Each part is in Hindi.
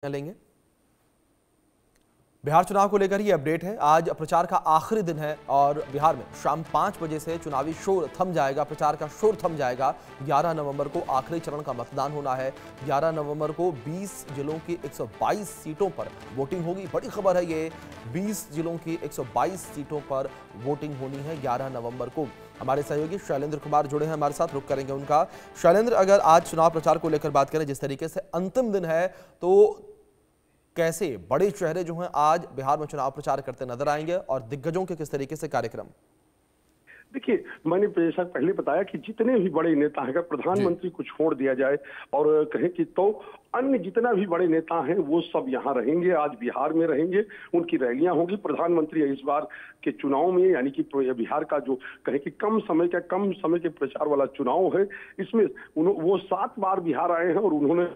लेंगे। बिहार चुनाव को लेकर ये अपडेट है। आज प्रचार का आखिरी दिन है और बिहार में शाम 5 बजे से चुनावी शोर थम जाएगा, प्रचार का शोर थम जाएगा। 11 नवंबर को आखिरी चरण का मतदान होना है। 11 नवंबर को 20 जिलों की 122 सीटों पर वोटिंग होगी। बड़ी खबर है ये, 20 जिलों की 122 सीटों पर वोटिंग होनी है 11 नवंबर को। हमारे सहयोगी शैलेंद्र कुमार जुड़े हैं हमारे साथ, रुक करेंगे उनका। शैलेंद्र, अगर आज चुनाव प्रचार को लेकर बात करें, जिस तरीके से अंतिम दिन है, तो कैसे बड़े चेहरे जो हैं आज बिहार में चुनाव प्रचार करते नजर आएंगे और दिग्गजों के किस तरीके से कार्यक्रम? देखिए, मैंने जैसा पहले बताया कि जितने भी बड़े नेता हैं, अगर प्रधानमंत्री को छोड़ दिया जाए और कहें कि तो अन्य जितना भी बड़े नेता हैं वो सब यहाँ रहेंगे, आज बिहार में रहेंगे। उनकी रैलियां होंगी। प्रधानमंत्री इस बार के चुनाव में, यानी कि बिहार का जो कहें कि कम समय के प्रचार वाला चुनाव है, इसमें वो 7 बार बिहार आए हैं और उन्होंने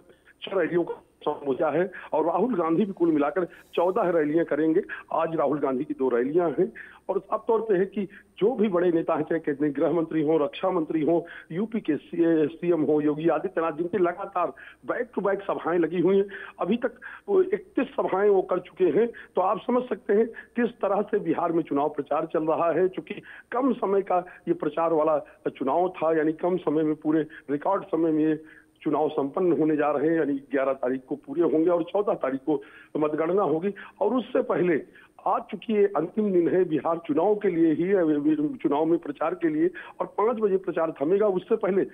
6 रैलियों को समझा है। और राहुल गांधी भी कुल मिलाकर 14 रैलियां करेंगे। आज राहुल गांधी की 2 रैलियां हैं। और साफ तौर पे है कि जो भी बड़े नेता हैं, चाहे केंद्रीय गृह मंत्री हो, रक्षा मंत्री हो, यूपी के सीएम हो योगी आदित्यनाथ, जिनकी लगातार बैक टू बैक सभाएं लगी हुई हैं, अभी तक 31 सभाएं वो कर चुके हैं। तो आप समझ सकते हैं किस तरह से बिहार में चुनाव प्रचार चल रहा है। चूंकि कम समय का ये प्रचार वाला चुनाव था, यानी कम समय में, पूरे रिकॉर्ड समय में चुनाव संपन्न होने जा रहे हैं। यानी 11 तारीख को पूरे होंगे और 14 तारीख को मतगणना होगी। और उससे पहले आज चूंकि ये अंतिम दिन है बिहार चुनाव के लिए ही, चुनाव में प्रचार के लिए, और 5 बजे प्रचार थमेगा। उससे पहले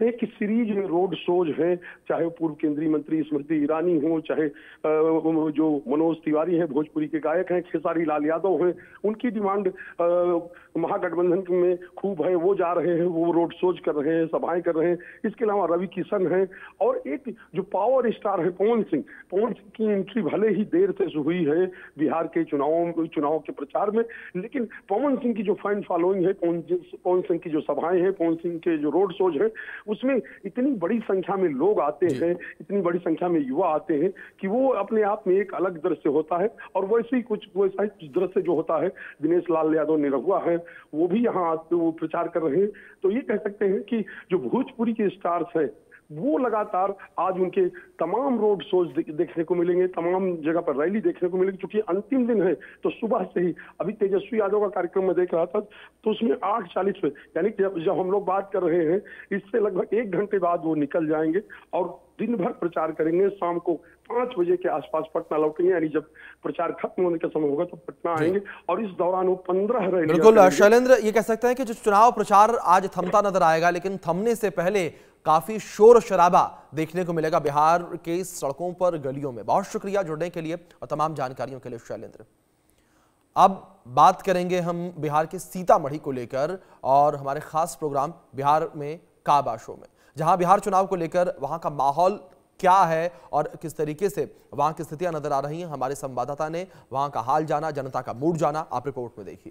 एक सीरीज में रोड शोज हैं, चाहे पूर्व केंद्रीय मंत्री स्मृति ईरानी हो, चाहे जो मनोज तिवारी हैं, भोजपुरी के गायक हैं, खेसारी लाल यादव हैं, उनकी डिमांड महागठबंधन में खूब है, वो जा रहे हैं, वो रोड शोज कर रहे हैं, सभाएं कर रहे हैं। इसके अलावा रवि किशन हैं और एक जो पावर स्टार है पवन सिंह की एंट्री भले ही देर से हुई है बिहार के चुनाव के प्रचार में, लेकिन पवन सिंह की जो फैन फॉलोइंग है, पवन सिंह की जो सभाएं हैं, पवन सिंह के जो रोड शोज हैं, उसमें इतनी बड़ी संख्या में लोग आते हैं, इतनी बड़ी संख्या में युवा आते हैं कि वो अपने आप में एक अलग दृश्य होता है। और वैसे ही कुछ वैसा ही दृश्य जो होता है, दिनेश लाल यादव निरहुआ है, वो भी यहाँ वो प्रचार कर रहे हैं। तो ये कह सकते हैं कि जो भोजपुरी के स्टार्स हैं वो लगातार आज उनके तमाम रोड शोज देखने को मिलेंगे, तमाम जगह पर रैली देखने को मिलेगी। क्योंकि अंतिम दिन है तो सुबह से ही, अभी तेजस्वी यादव का कार्यक्रम में देख रहा था तो उसमें 8:40 पे, यानी जब हम लोग बात कर रहे हैं इससे लगभग 1 घंटे बाद वो निकल जाएंगे और दिन भर प्रचार करेंगे। शाम को 5 बजे के आसपास पटना लौटेंगे, यानी जब प्रचार खत्म होने का समय होगा तो पटना आएंगे। और इस दौरान वो 15 रैलियां। बिल्कुल शैलेंद्र, ये कह सकते हैं कि जो चुनाव प्रचार आज थमता नजर आएगा, लेकिन थमने से पहले काफी शोर शराबा देखने को मिलेगा बिहार के सड़कों पर, गलियों में। बहुत शुक्रिया जुड़ने के लिए और तमाम जानकारियों के लिए शैलेंद्र। अब बात करेंगे हम बिहार के सीतामढ़ी को लेकर और हमारे खास प्रोग्राम बिहार में काबा शो में, जहां बिहार चुनाव को लेकर वहां का माहौल क्या है और किस तरीके से वहां की स्थितियां नजर आ रही हैं। हमारे संवाददाता ने वहां का हाल जाना, जनता का मूड जाना। आप रिपोर्ट में देखिए।